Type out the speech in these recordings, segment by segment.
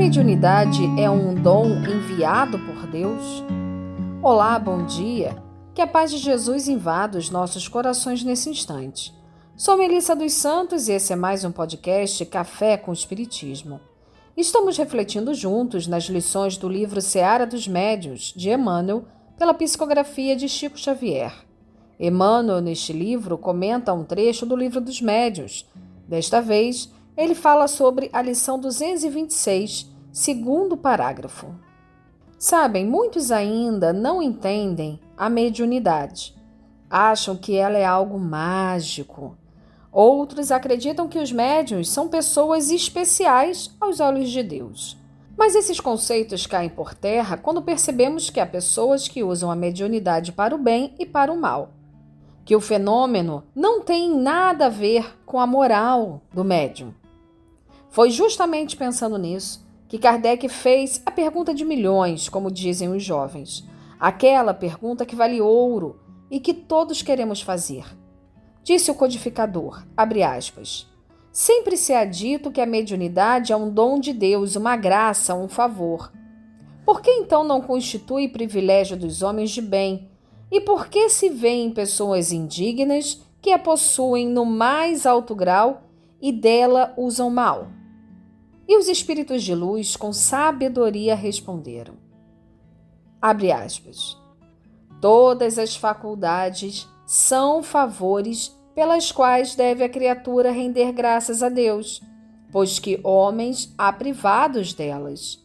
mediunidade é um dom enviado por Deus? Olá, bom dia. Que a paz de Jesus invada os nossos corações nesse instante. Sou Melissa dos Santos e esse é mais um podcast Café com Espiritismo. Estamos refletindo juntos nas lições do livro Seara dos Médiuns, de Emmanuel, pela psicografia de Chico Xavier. Emmanuel, neste livro, comenta um trecho do Livro dos Médiuns. Desta vez, ele fala sobre a lição 226, segundo parágrafo. Sabem, muitos ainda não entendem a mediunidade. Acham que ela é algo mágico. Outros acreditam que os médiuns são pessoas especiais aos olhos de Deus. Mas esses conceitos caem por terra quando percebemos que há pessoas que usam a mediunidade para o bem e para o mal. Que o fenômeno não tem nada a ver com a moral do médium. Foi justamente pensando nisso que Kardec fez a pergunta de milhões, como dizem os jovens. Aquela pergunta que vale ouro e que todos queremos fazer. Disse o codificador, abre aspas, sempre se há dito que a mediunidade é um dom de Deus, uma graça, um favor. Por que então não constitui privilégio dos homens de bem? E por que se vêem pessoas indignas que a possuem no mais alto grau e dela usam mal? E os espíritos de luz com sabedoria responderam. Abre aspas. Todas as faculdades são favores pelas quais deve a criatura render graças a Deus, pois que homens há privados delas.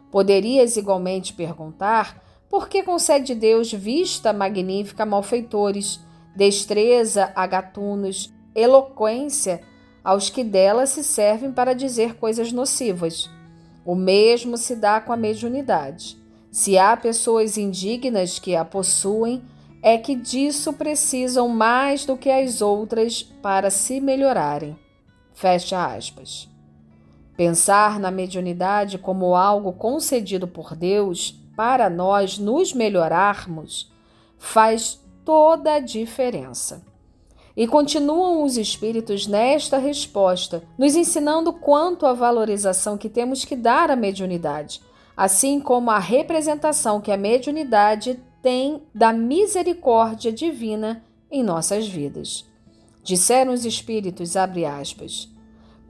Poderias igualmente perguntar por que concede Deus vista magnífica a malfeitores, destreza a gatunos, eloquência aos que dela se servem para dizer coisas nocivas. O mesmo se dá com a mediunidade. Se há pessoas indignas que a possuem, é que disso precisam mais do que as outras para se melhorarem. Fecha aspas. Pensar na mediunidade como algo concedido por Deus para nós nos melhorarmos faz toda a diferença. E continuam os espíritos nesta resposta, nos ensinando quanto à valorização que temos que dar à mediunidade, assim como a representação que a mediunidade tem da misericórdia divina em nossas vidas. Disseram os espíritos, abre aspas,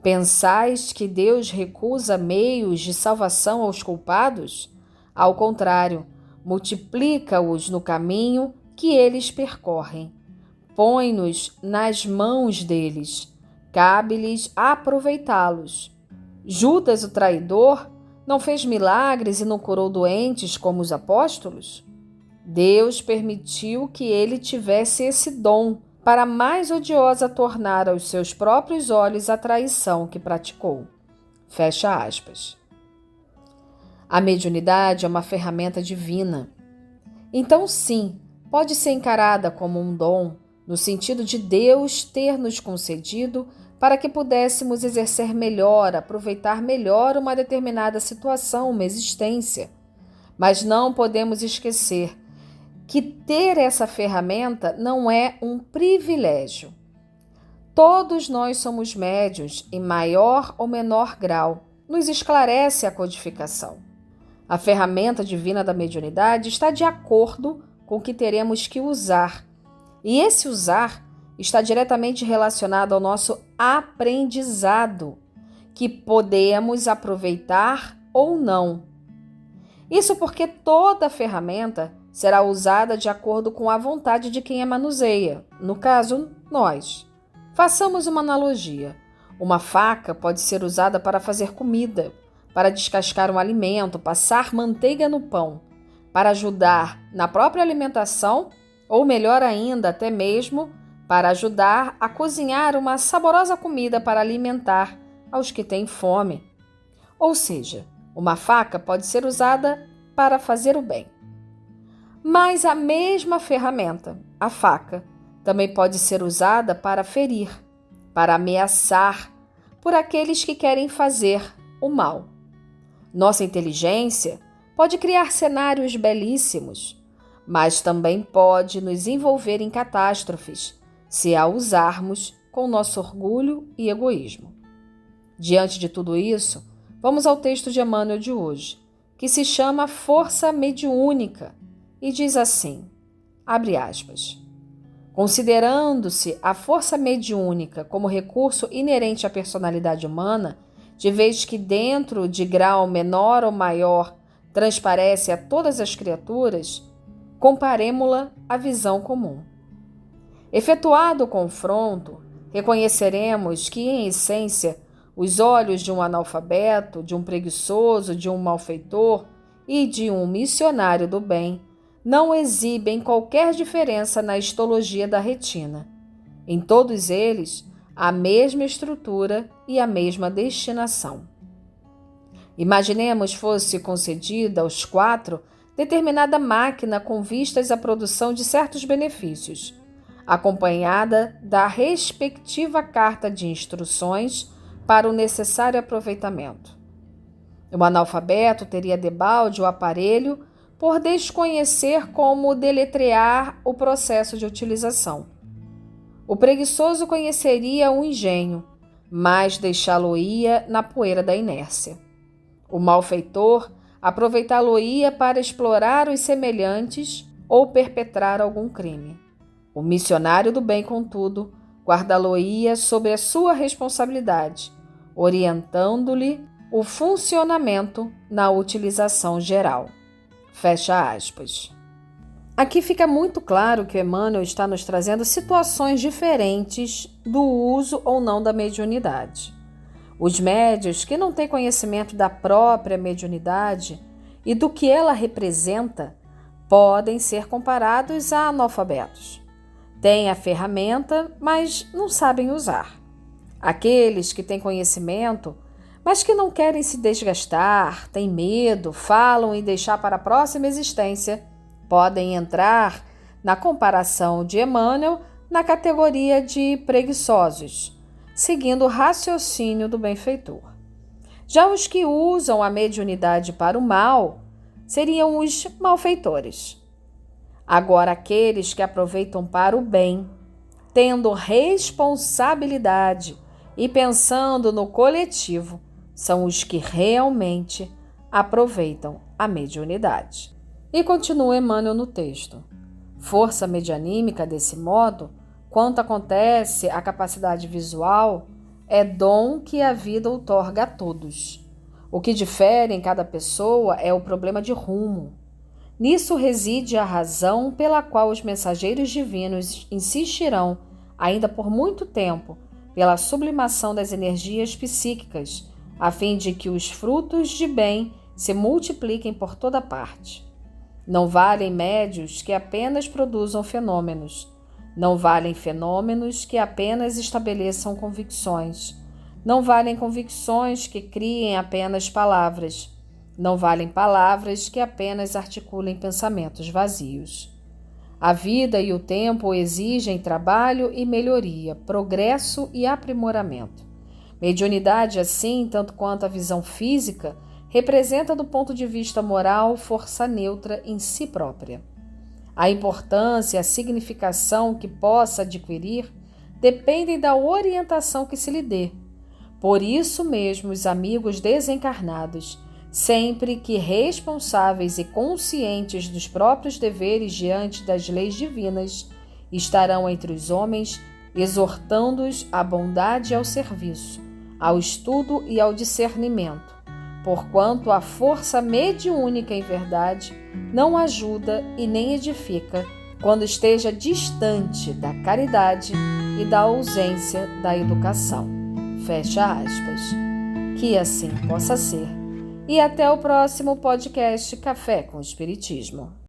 pensais que Deus recusa meios de salvação aos culpados? Ao contrário, multiplica-os no caminho que eles percorrem. Põe-nos nas mãos deles, cabe-lhes aproveitá-los. Judas, o traidor, não fez milagres e não curou doentes como os apóstolos? Deus permitiu que ele tivesse esse dom para mais odiosa tornar aos seus próprios olhos a traição que praticou. Fecha aspas. A mediunidade é uma ferramenta divina. Então, sim, pode ser encarada como um dom, no sentido de Deus ter nos concedido para que pudéssemos exercer melhor, aproveitar melhor uma determinada situação, uma existência. Mas não podemos esquecer que ter essa ferramenta não é um privilégio. Todos nós somos médiuns em maior ou menor grau, nos esclarece a codificação. A ferramenta divina da mediunidade está de acordo com o que teremos que usar. E esse usar está diretamente relacionado ao nosso aprendizado, que podemos aproveitar ou não. Isso porque toda ferramenta será usada de acordo com a vontade de quem a manuseia, no caso, nós. Façamos uma analogia. Uma faca pode ser usada para fazer comida, para descascar um alimento, passar manteiga no pão, para ajudar na própria alimentação, ou melhor ainda, até mesmo para ajudar a cozinhar uma saborosa comida para alimentar aos que têm fome. Ou seja, uma faca pode ser usada para fazer o bem. Mas a mesma ferramenta, a faca, também pode ser usada para ferir, para ameaçar por aqueles que querem fazer o mal. Nossa inteligência pode criar cenários belíssimos, mas também pode nos envolver em catástrofes, se a usarmos com nosso orgulho e egoísmo. Diante de tudo isso, Vamos ao texto de Emmanuel de hoje, que se chama Força Mediúnica, e diz assim, abre aspas, considerando-se a força mediúnica como recurso inerente à personalidade humana, de vez que dentro de grau menor ou maior transparece a todas as criaturas, comparemo-la à visão comum. Efetuado o confronto, reconheceremos que, em essência, os olhos de um analfabeto, de um preguiçoso, de um malfeitor e de um missionário do bem não exibem qualquer diferença na histologia da retina. Em todos eles, a mesma estrutura e a mesma destinação. Imaginemos fosse concedida aos 4 determinada máquina com vistas à produção de certos benefícios, acompanhada da respectiva carta de instruções para o necessário aproveitamento. O analfabeto teria debalde o aparelho por desconhecer como deletrear o processo de utilização. O preguiçoso conheceria o engenho, mas deixá-lo-ia na poeira da inércia. O malfeitor aproveitá-lo-ia para explorar os semelhantes ou perpetrar algum crime. O missionário do bem, contudo, guardá-lo-ia sob a sua responsabilidade, orientando-lhe o funcionamento na utilização geral. Fecha aspas. Aqui fica muito claro que Emmanuel está nos trazendo situações diferentes do uso ou não da mediunidade. Os médiuns que não têm conhecimento da própria mediunidade e do que ela representa podem ser comparados a analfabetos. Têm a ferramenta, mas não sabem usar. Aqueles que têm conhecimento, mas que não querem se desgastar, têm medo, falam em deixar para a próxima existência, podem entrar na comparação de Emmanuel na categoria de preguiçosos, seguindo o raciocínio do benfeitor. Já os que usam a mediunidade para o mal seriam os malfeitores. Agora, aqueles que aproveitam para o bem, tendo responsabilidade e pensando no coletivo, são os que realmente aproveitam a mediunidade. E continua Emmanuel no texto. Força medianímica, desse modo, quanto acontece à capacidade visual, é dom que a vida outorga a todos. O que difere em cada pessoa é o problema de rumo. Nisso reside a razão pela qual os mensageiros divinos insistirão, ainda por muito tempo, pela sublimação das energias psíquicas, a fim de que os frutos de bem se multipliquem por toda parte. Não valem médios que apenas produzam fenômenos. Não valem fenômenos que apenas estabeleçam convicções. Não valem convicções que criem apenas palavras. Não valem palavras que apenas articulem pensamentos vazios. A vida e o tempo exigem trabalho e melhoria, progresso e aprimoramento. Mediunidade, assim, tanto quanto a visão física, representa do ponto de vista moral força neutra em si própria. A importância e a significação que possa adquirir dependem da orientação que se lhe dê. Por isso mesmo, os amigos desencarnados, sempre que responsáveis e conscientes dos próprios deveres diante das leis divinas, estarão entre os homens, exortando-os à bondade e ao serviço, ao estudo e ao discernimento, porquanto a força mediúnica em verdade não ajuda e nem edifica quando esteja distante da caridade e da ausência da educação. Fecha aspas. Que assim possa ser. E até o próximo podcast Café com Espiritismo.